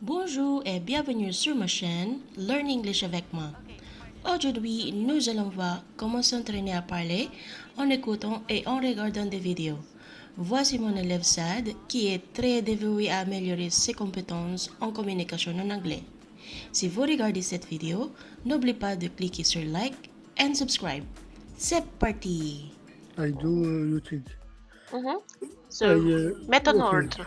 Bonjour et bienvenue sur ma chaîne Learn English avec moi. Aujourd'hui, nous allons voir comment s'entraîner à parler en écoutant et en regardant des vidéos. Voici mon élève Sad qui est très dévoué à améliorer ses compétences en communication en anglais. Si vous regardez cette vidéo, n'oubliez pas de cliquer sur like and subscribe. C'est parti! I do YouTube. So, mets en okay. ordre.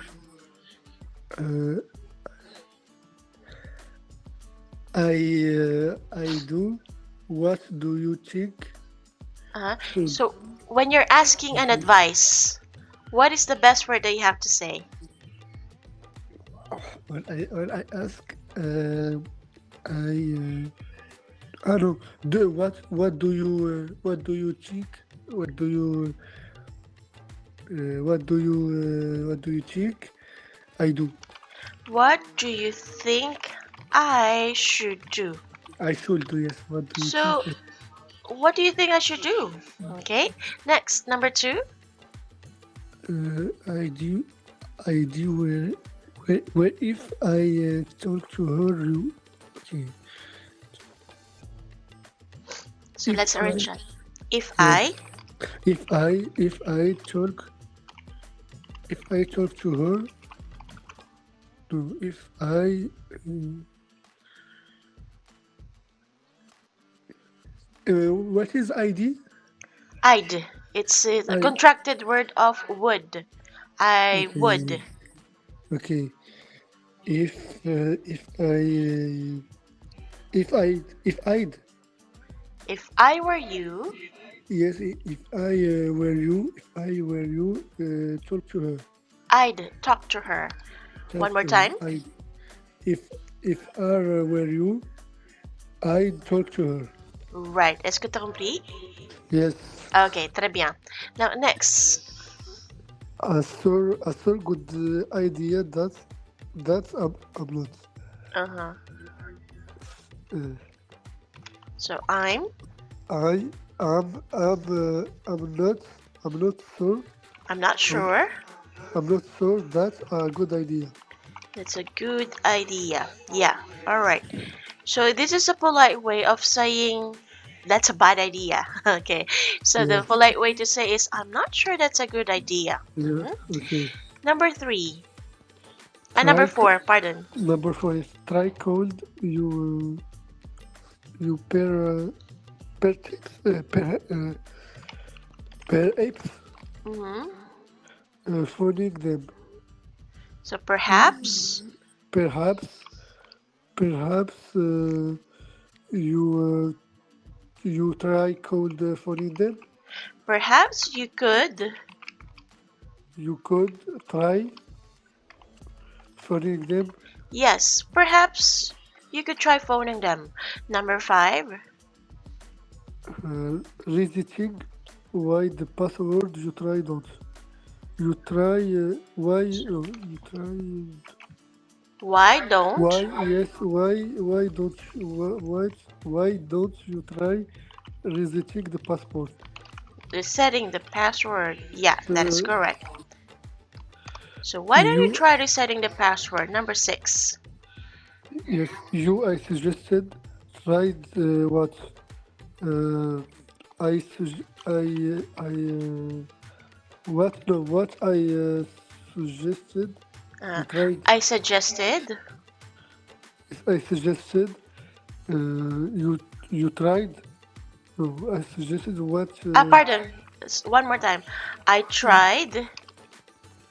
I do. What do you think? Should- So, when you're asking an advice, what is the best word that you have to say? when I ask, I don't do what do you think? What do you think? I do. What do you think I should do? I should do, yes. What do you So, think? what do you think I should do? Okay. Next, number 2. I do where if I talk to her, okay. So If let's I- arrange that. If Yes. I, If I talk to her, no, if I what is ID? I'd. It's a I- contracted word of would. I Okay. would. Okay. If I'd If I were you, yes, if I were you, talk to her. I'd talk to her. Talk One more to her. time. If I were you, I'd talk to her. Right. Est-ce que tu as compris? Yes. Okay, très bien. Now, next. A so good idea that's upload. Uh-huh. Uh, So, I'm I'm not sure. I'm not sure. I'm not sure that's a good idea. It's a good idea. Yeah. All right. So, this is a polite way of saying that's a bad idea. Okay. So, the Yes. polite way to say is I'm not sure that's a good idea. Yeah. Okay. Number 3. Number Try- 4, pardon. Number 4 is try cold. You per tips per apes Mm-hmm. phoning them. So, perhaps. Perhaps you try cold phoning them. Perhaps you could. You could try phoning them. Yes, perhaps you could try phoning them. Number 5. Researching why the password you try don't. You try why you try Why don't? why yes why don't you, why don't you try resetting the passport? Resetting the password. Yeah, that is Uh, correct. So why don't you You- try resetting the password? Number 6. Yes, I suggested tried what I suggested. Uh, Tried. I suggested. I suggested you tried. No, I suggested what. Pardon. One more time. I tried.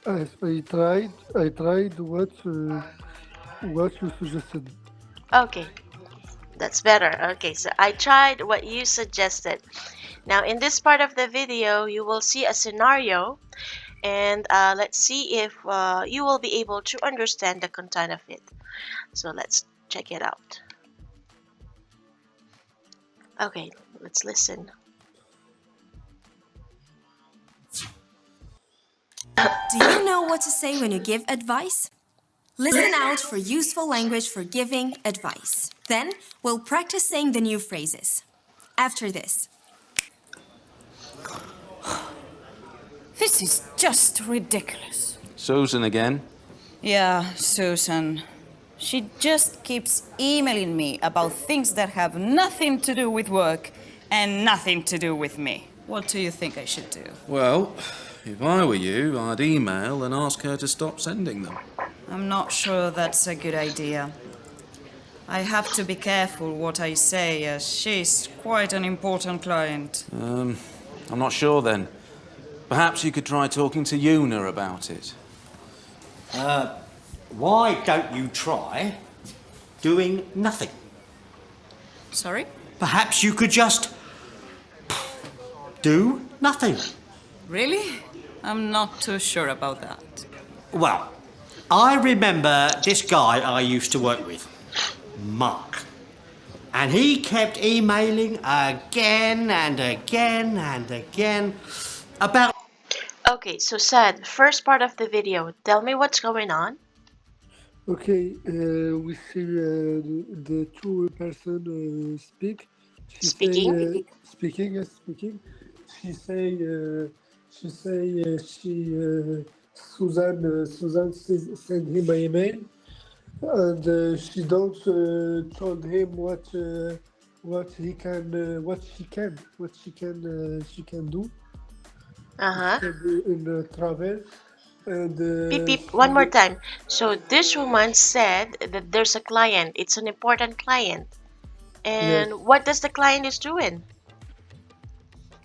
I tried what you suggested. Okay, that's better. Okay, so I tried what you suggested. Now, in this part of the video, you will see a scenario, and let's see if you will be able to understand the content of it. So let's check it out. Okay, let's listen. Do you know what to say when you give advice? Listen out for useful language for giving advice. Then we'll practice saying the new phrases. After this. This is just ridiculous. Susan again. Yeah, Susan. She just keeps emailing me about things that have nothing to do with work and nothing to do with me. What do you think I should do? Well, if I were you, I'd email and ask her to stop sending them. I'm not sure that's a good idea. I have to be careful what I say, as she's quite an important client. I'm not sure then. Perhaps you could try talking to Una about it. Why don't you try doing nothing? Sorry? Perhaps you could just do nothing. Really? I'm not too sure about that. Well, I remember this guy I used to work with, Mark. And he kept emailing again and again and again about... Okay, so Sad, first part of the video, tell me what's going on. Okay, we see the two person speak. Speaking? Speaking, yes, speaking. She say, Susan send him an email, and she don't told him what she can do. In travel. And Beep, beep, one more time. So this woman said that there's a client. It's an important client. And Yes. what does the client is doing?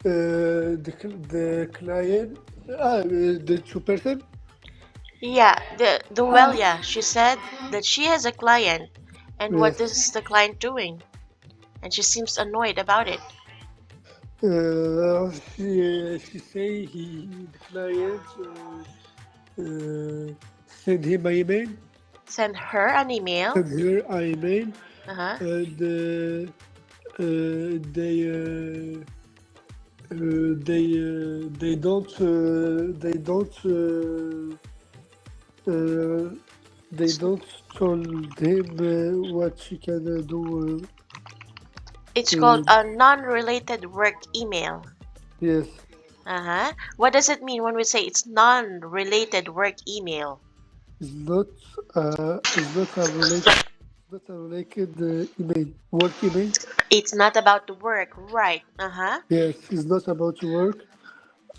The client, the two person. Yeah, yeah. She said that she has a client. And what is the client doing? And she seems annoyed about it. She say the client send him an email, Send her an email. send her an email, Uh-huh. and they don't told him what she can do. It's called a non-related work email. Yes. Uh-huh. What does it mean when we say it's non-related work email? It's not a related email, work email. It's not about the work, right? Uh-huh. Yes, it's not about work.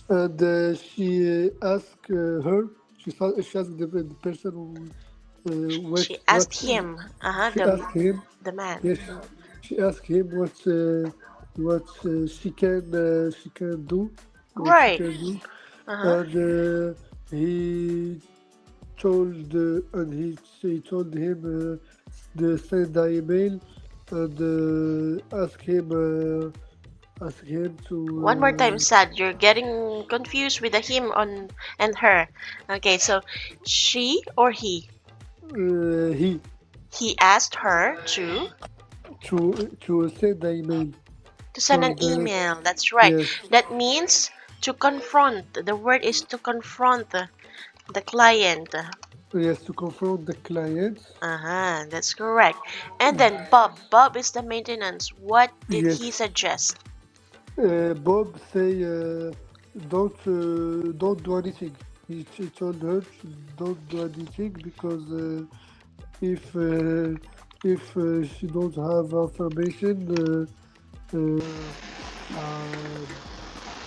And she asked her. She asked the person who She asked him. Uh-huh. She asked him. The man. Yes, she asked him what she can do. what she Right. can do. Uh-huh. And he told he told him to send the email and ask him to One more time, Sad. You're getting confused with the him on and her. Okay, so she or he? he He asked her to send the email. send an So the- email. That's right. Yes. That means to confront. The word is to confront the client. Yes, to confront the client. Uh-huh, that's correct. And then Bob is the maintenance. What did Yes. he suggest? Bob say don't do anything. He told her don't do anything because if she don't have information,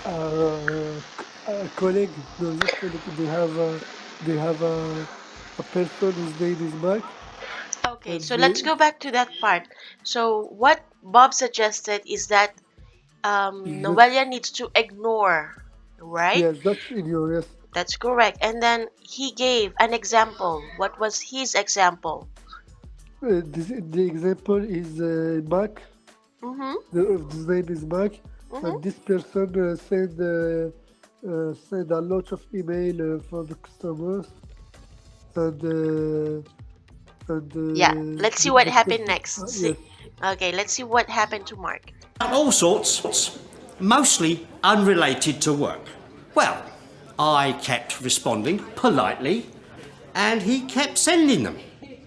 a colleague, no, not colleague, they have a person. His name is Mike. Okay, And so let's go back to that part. So what Bob suggested is that Noelia needs to ignore, right? Yes, that's in your yes. That's correct. And then he gave an example. What was his example? The example is Mac. Mm-hmm. His name is Mac, and this person send a lot of email for the customers, and Yeah, let's see what happened next. Yes. Okay, let's see what happened to Mark. all sorts, mostly unrelated to work. Well, I kept responding politely, and he kept sending them.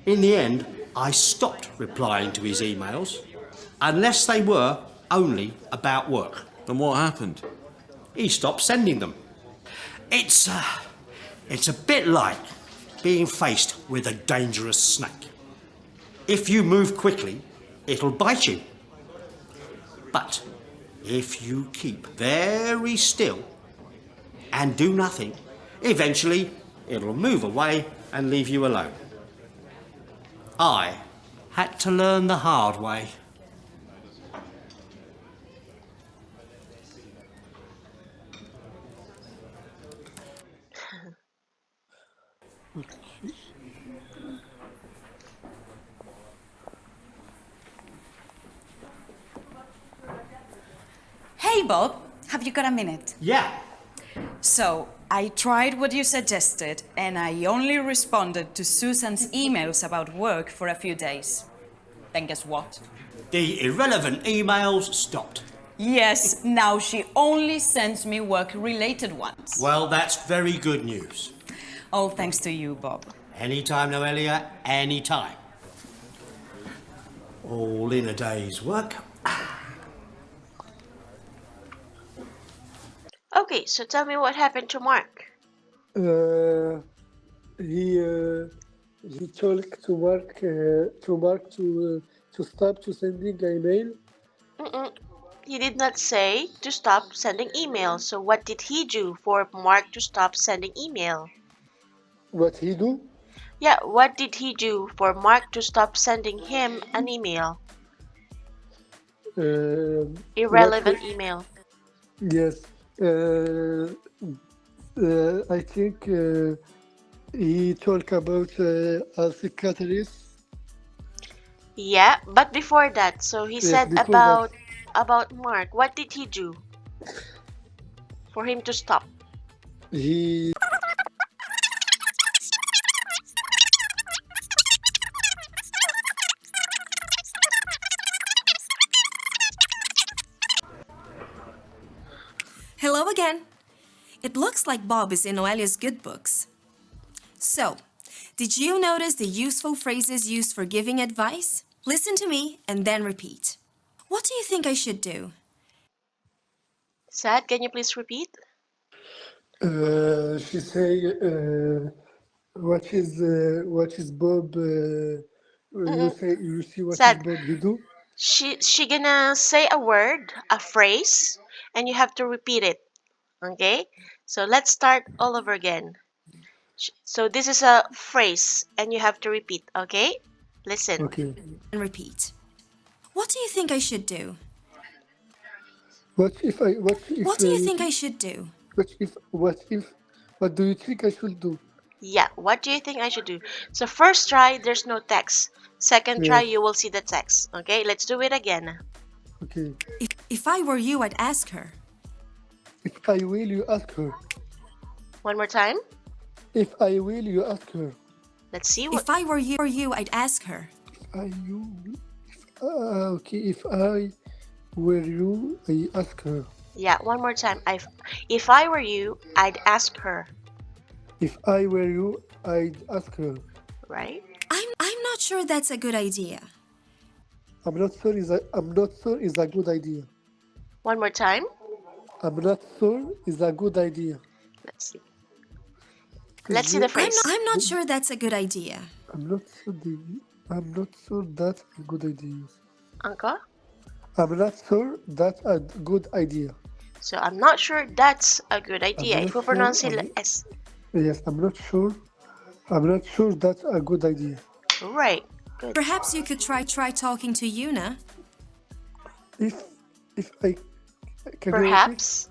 In the end, I stopped replying to his emails, unless they were only about work. And what happened? He stopped sending them. It's a bit like being faced with a dangerous snake. If you move quickly, it'll bite you. But if you keep very still and do nothing, eventually it'll move away and leave you alone. I had to learn the hard way. Hey, Bob, have you got a minute? Yeah. So, I tried what you suggested, and I only responded to Susan's emails about work for a few days. Then guess what? The irrelevant emails stopped. Yes, now she only sends me work-related ones. Well, that's very good news. All thanks to you, Bob. Anytime, Noelia, anytime. All in a day's work. Okay, so tell me what happened to Mark. He told to Mark to stop to sending email. He did not say to stop sending email. So what did he do for Mark to stop sending email? What he do? Yeah, what did he do for Mark to stop sending him an email? Irrelevant email. Yes. I think he talked about a psychiatrist. Yeah, but before that, so he Yes, said before about Mark. What did he do for him to stop? He Hello again. It looks like Bob is in Noelia's good books. So, did you notice the useful phrases used for giving advice? Listen to me and then repeat. What do you think I should do? Sad, can you please repeat? she say what is Bob? You see what is Sad. Bob he do? She gonna say a word, a phrase, and you have to repeat it. Okay? So let's start all over again. So this is a phrase and you have to repeat, okay? Listen. Okay. And repeat. What do you think I should do? What do you think I should do? What do you think I should do? Yeah, what do you think I should do? So first try, there's no text. Second try, Yes. you will see the text. Okay, let's do it again. Okay. If I were you, I'd ask her. If I will, you ask her. One more time. If I will, you ask her. Let's see what. If I were you, I'd ask her. Okay. If I were you, I ask her. Yeah, one more time. If I were you, I'd ask her. If I were you, I'd ask her. Right? I'm not sure that's a good idea. I'm not sure is a good idea. One more time. I'm not sure is a good idea. Let's see. Let's see the phrase. I'm not sure that's a good idea. I'm not sure that's a good idea. Uncle? I'm not sure that's a good idea. So I'm not sure that's a good idea. not If we sure, pronounce it I'm- like S. Yes, I'm not sure. I'm not sure that's a good idea. Right. Good. Perhaps you could try talking to Yuna. If I can you repeat? Perhaps.